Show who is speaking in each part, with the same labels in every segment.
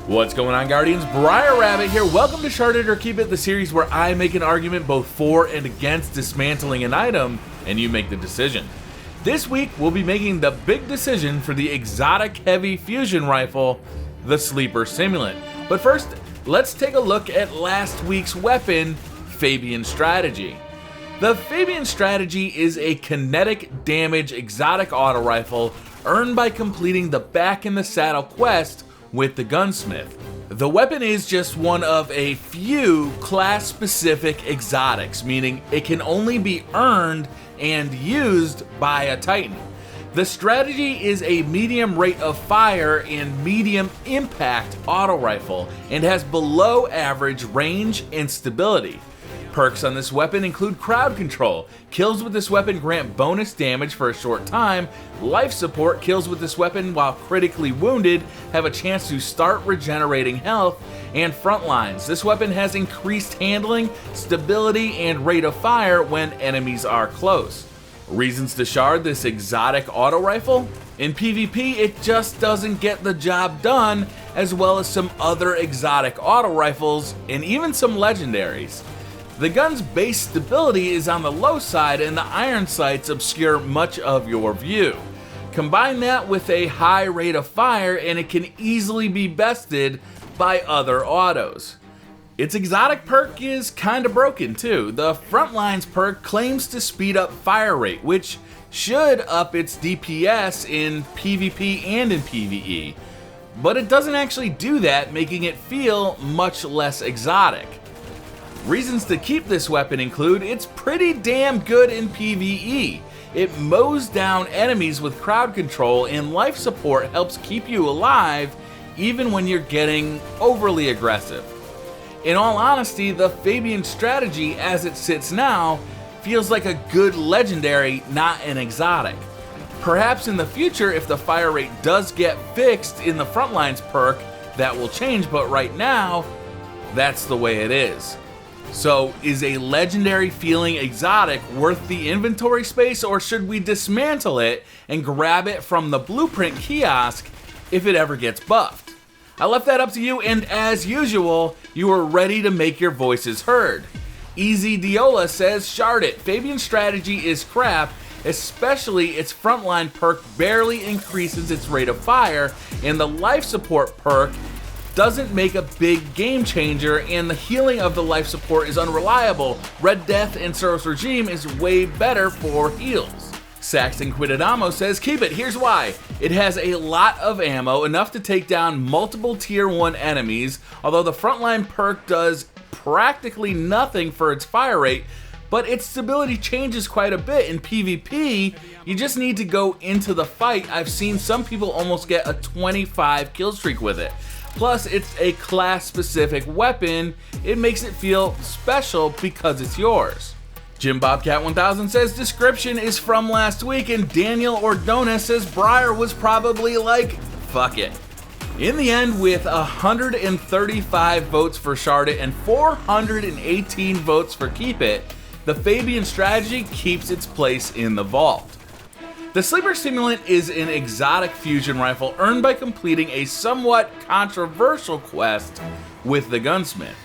Speaker 1: What's going on, Guardians? Briar Rabbit here. Welcome to Shard It or Keep It, the series where I make an argument both for and against dismantling an item, and you make the decision. This week, we'll be making the big decision for the exotic heavy fusion rifle, the Sleeper Simulant. But first, let's take a look at last week's weapon, Fabian Strategy. The Fabian Strategy is a kinetic damage exotic auto rifle earned by completing the Back in the Saddle quest with the gunsmith. The weapon is just one of a few class-specific exotics, meaning it can only be earned and used by a Titan. The strategy is a medium rate of fire and medium impact auto rifle and has below average range and stability. Perks on this weapon include crowd control. Kills with this weapon grant bonus damage for a short time. Life support. Kills with this weapon while critically wounded have a chance to start regenerating health. And front lines. This weapon has increased handling, stability, and rate of fire when enemies are close. Reasons to shard this exotic auto rifle? In PvP, it just doesn't get the job done, as well as some other exotic auto rifles and even some legendaries. The gun's base stability is on the low side and the iron sights obscure much of your view. Combine that with a high rate of fire and it can easily be bested by other autos. Its exotic perk is kinda broken too. The Frontlines perk claims to speed up fire rate, which should up its DPS in PvP and in PvE. But it doesn't actually do that, making it feel much less exotic. Reasons to keep this weapon include it's pretty damn good in PvE. It mows down enemies with crowd control, and life support helps keep you alive even when you're getting overly aggressive. In all honesty, the Fabian Strategy as it sits now feels like a good legendary, not an exotic. Perhaps in the future, if the fire rate does get fixed in the Frontlines perk, that will change, but right now, that's the way it is. So, is a legendary feeling exotic worth the inventory space, or should we dismantle it and grab it from the blueprint kiosk if it ever gets buffed? I left that up to you, and as usual, you are ready to make your voices heard. Easy Diola says, shard it. Fabian Strategy is crap, especially its frontline perk barely increases its rate of fire, and the life support perk doesn't make a big game changer, and the healing of the life support is unreliable. Red Death and Soros Regime is way better for heals. Saxton Quidadamo says, keep it, here's why. It has a lot of ammo, enough to take down multiple tier 1 enemies, although the frontline perk does practically nothing for its fire rate, but its stability changes quite a bit. In PvP, you just need to go into the fight. I've seen some people almost get a 25 kill streak with it. Plus, it's a class-specific weapon. It makes it feel special because it's yours. Jim Bobcat 1000 says, description is from last week, and Daniel Ordona says Briar was probably like, fuck it. In the end, with 135 votes for Shard It and 418 votes for Keep It, the Fabian Strategy keeps its place in the vault. The Sleeper Simulant is an exotic fusion rifle earned by completing a somewhat controversial quest with the gunsmith.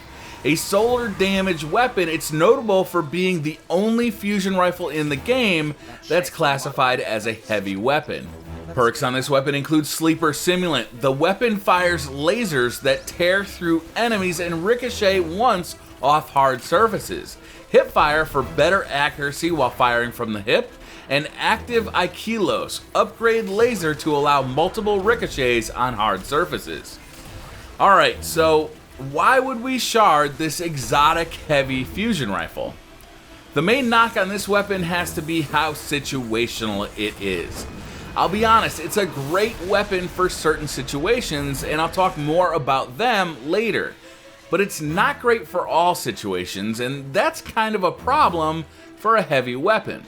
Speaker 1: A solar damage weapon, it's notable for being the only fusion rifle in the game that's classified as a heavy weapon. Perks on this weapon include Sleeper Simulant. The weapon fires lasers that tear through enemies and ricochet once off hard surfaces. Hip fire for better accuracy while firing from the hip. An active Aikilos, upgrade laser to allow multiple ricochets on hard surfaces. Alright, so why would we shard this exotic heavy fusion rifle? The main knock on this weapon has to be how situational it is. I'll be honest, it's a great weapon for certain situations, and I'll talk more about them later. But it's not great for all situations, and that's kind of a problem for a heavy weapon.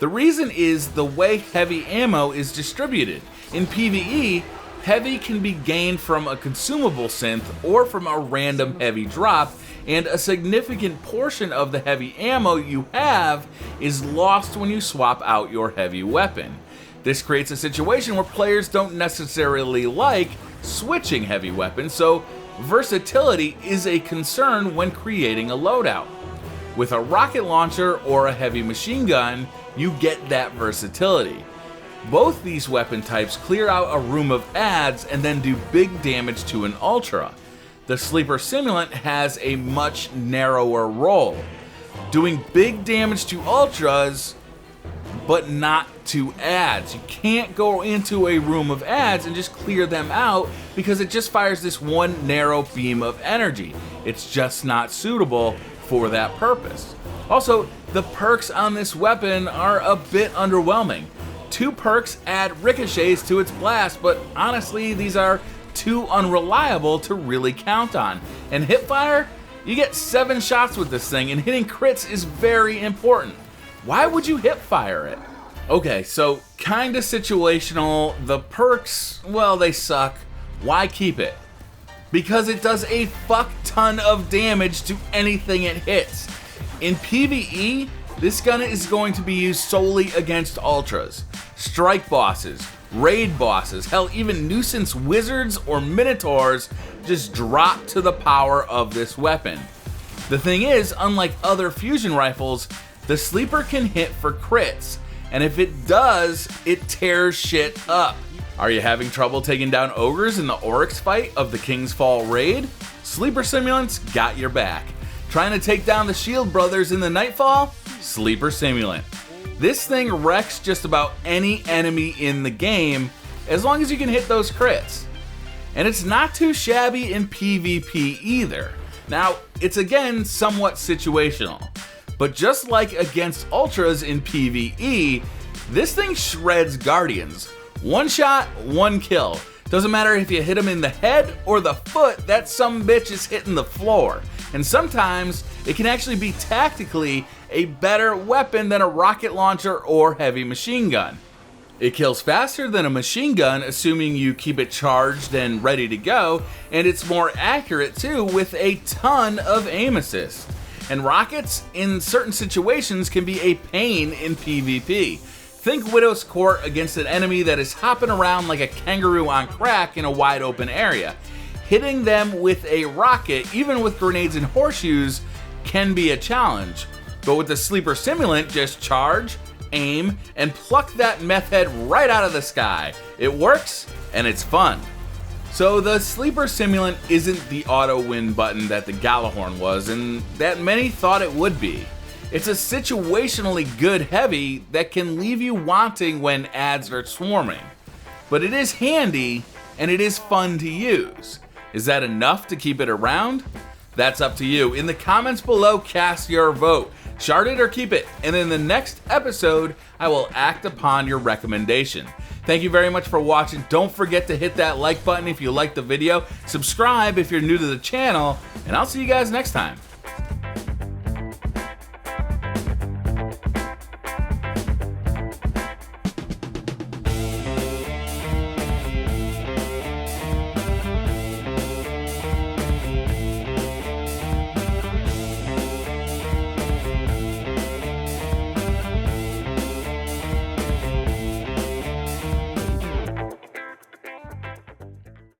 Speaker 1: The reason is the way heavy ammo is distributed. In PvE, heavy can be gained from a consumable synth or from a random heavy drop, and a significant portion of the heavy ammo you have is lost when you swap out your heavy weapon. This creates a situation where players don't necessarily like switching heavy weapons, so versatility is a concern when creating a loadout. With a rocket launcher or a heavy machine gun, you get that versatility. Both these weapon types clear out a room of adds and then do big damage to an ultra. The Sleeper Simulant has a much narrower role, doing big damage to ultras, but not to adds. You can't go into a room of adds and just clear them out because it just fires this one narrow beam of energy. It's just not suitable for that purpose. Also, the perks on this weapon are a bit underwhelming. 2 perks add ricochets to its blast, but honestly, these are too unreliable to really count on. And hipfire, you get 7 shots with this thing, and hitting crits is very important. Why would you hipfire it? Okay, so kinda situational. The perks, well, they suck. Why keep it? Because it does a fuck ton of damage to anything it hits. In PvE, this gun is going to be used solely against ultras, strike bosses, raid bosses, hell, even nuisance wizards or minotaurs just drop to the power of this weapon. The thing is, unlike other fusion rifles, the Sleeper can hit for crits, and if it does, it tears shit up. Are you having trouble taking down ogres in the Oryx fight of the King's Fall raid? Sleeper Simulant's got your back. Trying to take down the Shield Brothers in the Nightfall? Sleeper Simulant. This thing wrecks just about any enemy in the game, as long as you can hit those crits. And it's not too shabby in PvP either. Now, it's again somewhat situational, but just like against ultras in PvE, this thing shreds guardians. One shot, one kill. Doesn't matter if you hit him in the head or the foot, that sumbitch is hitting the floor. And sometimes it can actually be tactically a better weapon than a rocket launcher or heavy machine gun. It kills faster than a machine gun, assuming you keep it charged and ready to go, and it's more accurate too with a ton of aim assist. And rockets in certain situations can be a pain in PvP. Think Widow's Court against an enemy that is hopping around like a kangaroo on crack in a wide open area. Hitting them with a rocket, even with grenades and horseshoes, can be a challenge. But with the Sleeper Simulant, just charge, aim, and pluck that meth head right out of the sky. It works, and it's fun. So the Sleeper Simulant isn't the auto win button that the Gjallarhorn was, and that many thought it would be. It's a situationally good heavy that can leave you wanting when adds are swarming. But it is handy, and it is fun to use. Is that enough to keep it around? That's up to you. In the comments below, cast your vote. Shard it or keep it, and in the next episode, I will act upon your recommendation. Thank you very much for watching. Don't forget to hit that like button if you liked the video, subscribe if you're new to the channel, and I'll see you guys next time.